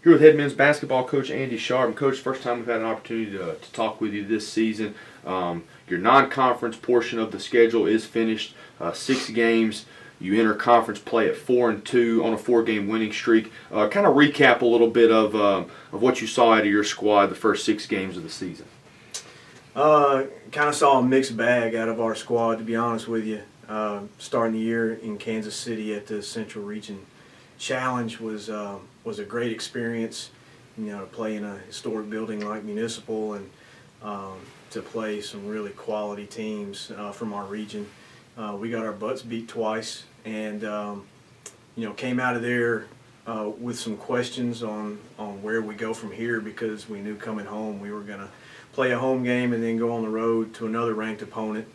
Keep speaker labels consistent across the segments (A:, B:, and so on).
A: Here with head men's basketball coach Andy Sharpe. Coach, first time we've had an opportunity to talk with you this season. Your non-conference portion of the schedule is finished. 6 games. You enter conference play at 4-2 on a 4-game winning streak. Kind of recap a little bit of what you saw out of your squad the first 6 games of the season.
B: Kind of saw a mixed bag out of our squad, to be honest with you. Starting the year in Kansas City at the Central Region Challenge was a great experience. To play in a historic building like Municipal and to play some really quality teams from our region. We got our butts beat twice, and came out of there with some questions on where we go from here, because we knew coming home we were going to play a home game and then go on the road to another ranked opponent.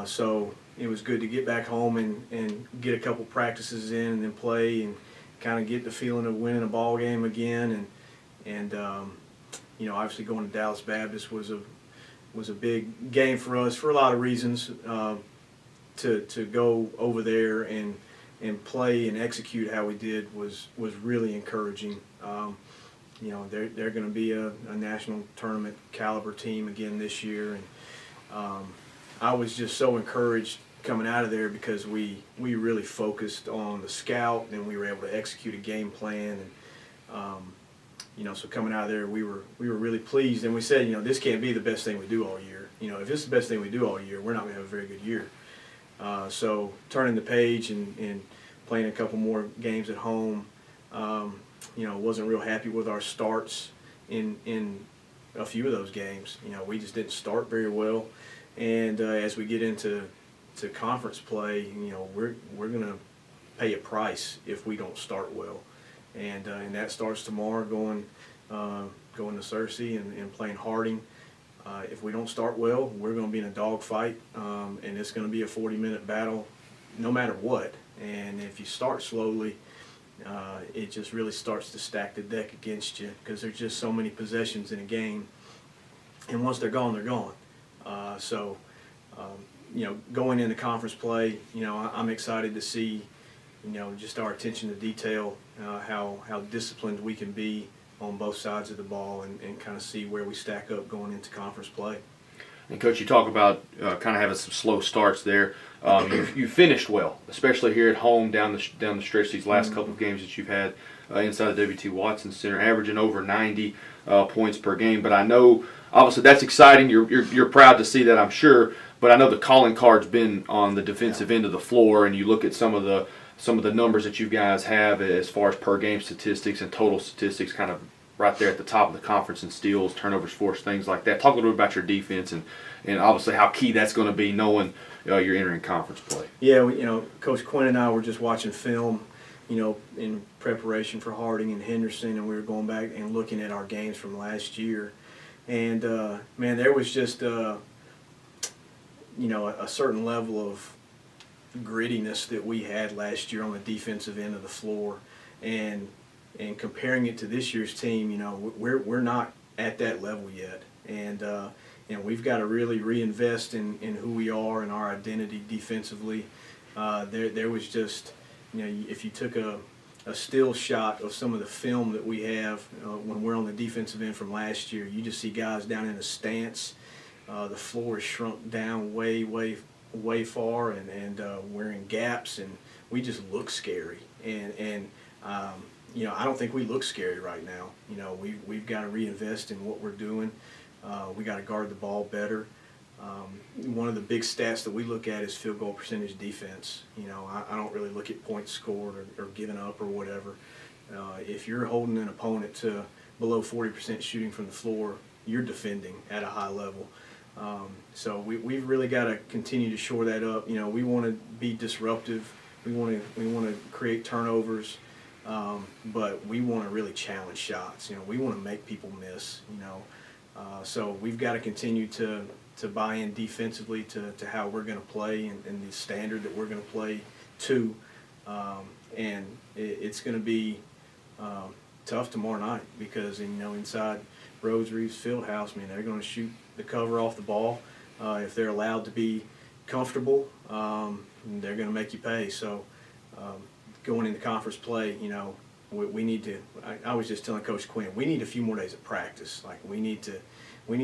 B: So it was good to get back home and get a couple practices in and then play and kind of get the feeling of winning a ball game again. And obviously going to Dallas Baptist was a big game for us for a lot of reasons. To go over there and play and execute how we did was really encouraging. They're going to be a national tournament caliber team again this year, and I was just so encouraged coming out of there because we really focused on the scout, and we were able to execute a game plan, and so coming out of there we were really pleased, and we said, this can't be the best thing we do all year. If this is the best thing we do all year, we're not going to have a very good year. So turning the page and playing a couple more games at home, wasn't real happy with our starts in a few of those games. We just didn't start very well, and as we get into conference play, we're going to pay a price if we don't start well, and that starts tomorrow going to Searcy and playing Harding. If we don't start well, we're going to be in a dogfight, and it's going to be a 40-minute battle no matter what. And if you start slowly, it just really starts to stack the deck against you, because there's just so many possessions in a game, and once they're gone, they're gone. Going into conference play, I'm excited to see, just our attention to detail, how disciplined we can be on both sides of the ball, and kind of see where we stack up going into conference play.
A: And Coach, you talk about kind of having some slow starts there. You finished well, especially here at home down the stretch these last couple of games that you've had inside the W.T. Watson Center, averaging over 90 points per game. But I know, obviously, that's exciting. You're proud to see that, I'm sure. But I know the calling card's been on the defensive end of the floor, and you look at some of the numbers that you guys have as far as per game statistics and total statistics, kind of right there at the top of the conference in steals, turnovers forced, things like that. Talk a little bit about your defense and obviously how key that's going to be knowing you're entering conference play.
B: Yeah, Coach Quinn and I were just watching film, in preparation for Harding and Henderson, and we were going back and looking at our games from last year. And, man, there was just, a certain level of grittiness that we had last year on the defensive end of the floor. And comparing it to this year's team, we're not at that level yet, and we've got to really reinvest in who we are and our identity defensively. There was just, if you took a still shot of some of the film that we have when we're on the defensive end from last year, you just see guys down in a stance. The floor is shrunk down way far, and we're in gaps, and we just look scary. I don't think we look scary right now. We've got to reinvest in what we're doing. We got to guard the ball better. One of the big stats that we look at is field goal percentage defense. I don't really look at points scored or given up or whatever. If you're holding an opponent to below 40% shooting from the floor, you're defending at a high level. So we've really got to continue to shore that up. We want to be disruptive. We want to create turnovers. But we want to really challenge shots. We want to make people miss. So we've got to continue to buy in defensively to how we're going to play and the standard that we're going to play to. And it's going to be tough tomorrow night, because inside Rhodes Reeves Fieldhouse, they're going to shoot the cover off the ball. If they're allowed to be comfortable, they're going to make you pay. So going into conference play, we need to. I was just telling Coach Quinn, we need a few more days of practice. Like we need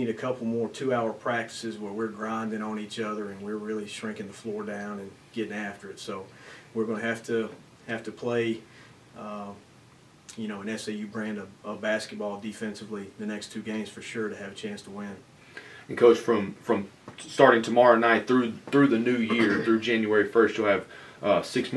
B: a couple more 2-hour practices where we're grinding on each other and we're really shrinking the floor down and getting after it. So we're going to have to play, an SAU brand of basketball defensively the next 2 games for sure to have a chance to win.
A: And Coach, from starting tomorrow night through the new year, through January 1st, you'll have 6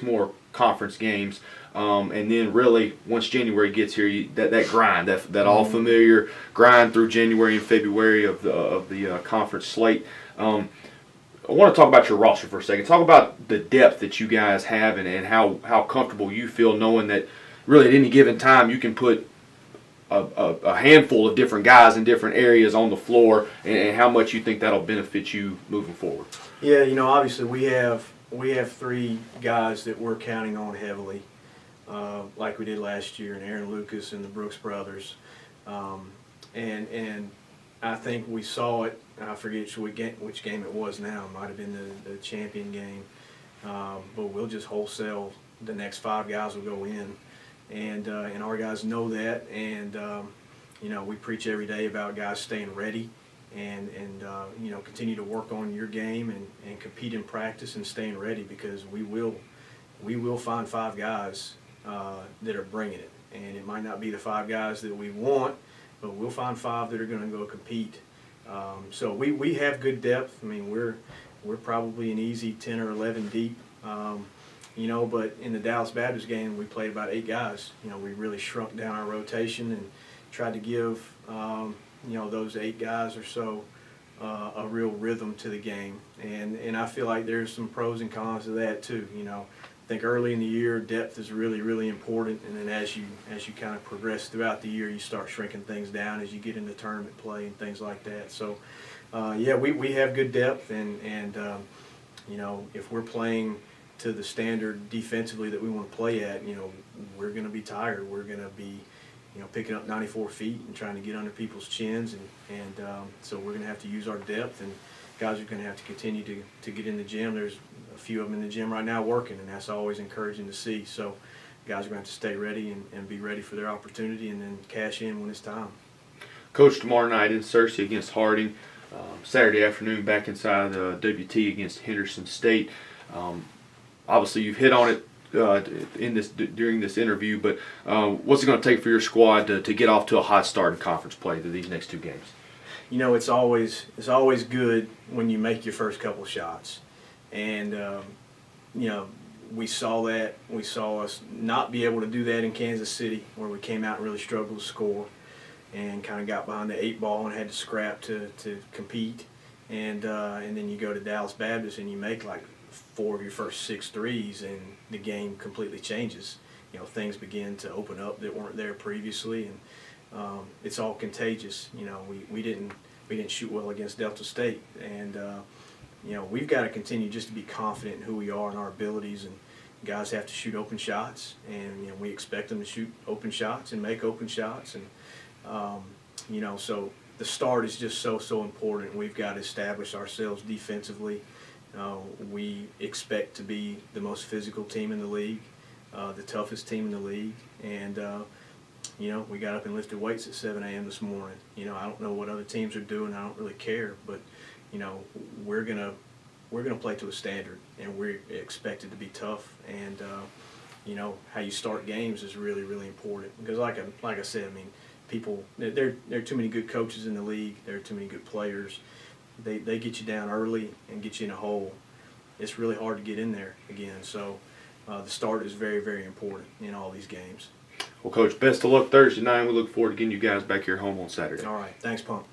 A: more conference games, and then really once January gets here, that grind, that all familiar grind through January and February of the conference slate. I want to talk about your roster for a second. Talk about the depth that you guys have and how comfortable you feel knowing that really at any given time you can put a handful of different guys in different areas on the floor, and how much you think that'll benefit you moving forward.
B: Yeah, obviously we have 3 guys that we're counting on heavily, like we did last year, and Aaron Lucas and the Brooks brothers, and I think we saw it. I forget which game it was now. It might have been the champion game, but we'll just wholesale the next 5 guys will go in. And our guys know that, and we preach every day about guys staying ready, and continue to work on your game and compete in practice and staying ready, because we will find 5 guys that are bringing it, and it might not be the 5 guys that we want, but we'll find 5 that are going to go compete. So we have good depth. I mean, we're probably an easy 10 or 11 deep. But in the Dallas Baptist game, we played about 8 guys. We really shrunk down our rotation and tried to give, those 8 guys or so a real rhythm to the game. And I feel like there's some pros and cons to that too. I think early in the year, depth is really, really important. And then as you kind of progress throughout the year, you start shrinking things down as you get into tournament play and things like that. So, we have good depth, and if we're playing to the standard defensively that we want to play at, we're going to be tired. We're going to be, picking up 94 feet and trying to get under people's chins, and so we're going to have to use our depth, and guys are going to have to continue to get in the gym. There's a few of them in the gym right now working, and that's always encouraging to see. So guys are going to have to stay ready and be ready for their opportunity, and then cash in when it's time.
A: Coach, tomorrow night in Searcy against Harding, Saturday afternoon back inside WT against Henderson State. Obviously, you've hit on it during this interview, but what's it going to take for your squad to get off to a hot start in conference play to these next 2 games?
B: It's always good when you make your first couple shots, and we saw that. We saw us not be able to do that in Kansas City, where we came out and really struggled to score, and kind of got behind the 8 ball and had to scrap to compete, and then you go to Dallas Baptist and you make like 4 of your first 6 threes, and the game completely changes. Things begin to open up that weren't there previously, and it's all contagious. We didn't shoot well against Delta State, and we've got to continue just to be confident in who we are and our abilities. And guys have to shoot open shots, and we expect them to shoot open shots and make open shots, and so the start is just so important. We've got to establish ourselves defensively. We expect to be the most physical team in the league, the toughest team in the league, and we got up and lifted weights at 7 a.m. this morning. I don't know what other teams are doing. I don't really care, but we're gonna play to a standard, and we're expected to be tough. And how you start games is really, really important, because like I said, I mean, there are too many good coaches in the league. There are too many good players. They get you down early and get you in a hole. It's really hard to get in there again. So the start is very, very important in all these games.
A: Well, Coach, best of luck Thursday night. We look forward to getting you guys back here home on Saturday.
B: All right. Thanks, Pump.